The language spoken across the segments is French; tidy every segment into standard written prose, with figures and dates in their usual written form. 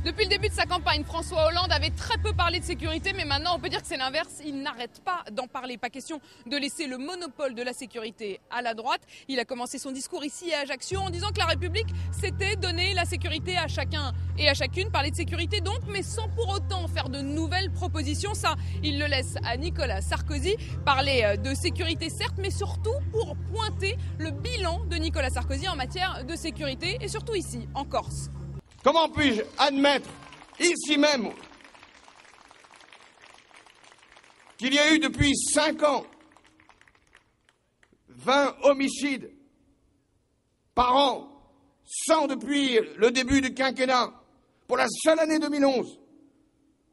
Depuis le début de sa campagne, François Hollande avait très peu parlé de sécurité, mais maintenant on peut dire que c'est l'inverse. Il n'arrête pas d'en parler. Pas question de laisser le monopole de la sécurité à la droite. Il a commencé son discours ici à Ajaccio en disant que la République, c'était donner la sécurité à chacun et à chacune. Parler de sécurité donc, mais sans pour autant faire de nouvelles propositions. Ça, il le laisse à Nicolas Sarkozy. Parler de sécurité certes, mais surtout pour pointer le bilan de Nicolas Sarkozy en matière de sécurité et surtout ici, en Corse. Comment puis-je admettre, ici même, qu'il y a eu depuis 5 ans 20 homicides par an, 100 depuis le début du quinquennat, pour la seule année 2011,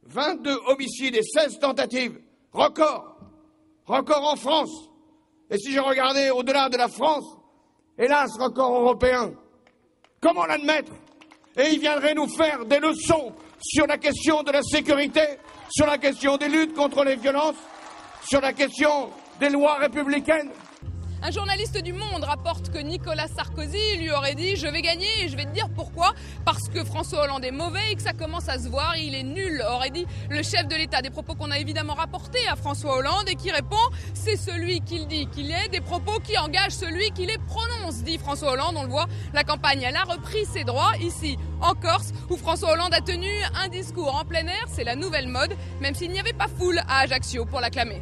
22 homicides et 16 tentatives, record en France. Et si je regardais au-delà de la France, hélas, record européen. Comment l'admettre ? Et il viendrait nous faire des leçons sur la question de la sécurité, sur la question des luttes contre les violences, sur la question des lois républicaines. Un journaliste du Monde rapporte que Nicolas Sarkozy lui aurait dit « Je vais gagner et je vais te dire pourquoi. Parce que François Hollande est mauvais et que ça commence à se voir, il est nul », aurait dit le chef de l'État. Des propos qu'on a évidemment rapportés à François Hollande et qui répond « C'est celui qu'il dit qu'il est, des propos qui engagent celui qui les prononce », dit François Hollande. On le voit, la campagne, elle a repris ses droits ici en Corse où François Hollande a tenu un discours en plein air. C'est la nouvelle mode, même s'il n'y avait pas foule à Ajaccio pour l'acclamer.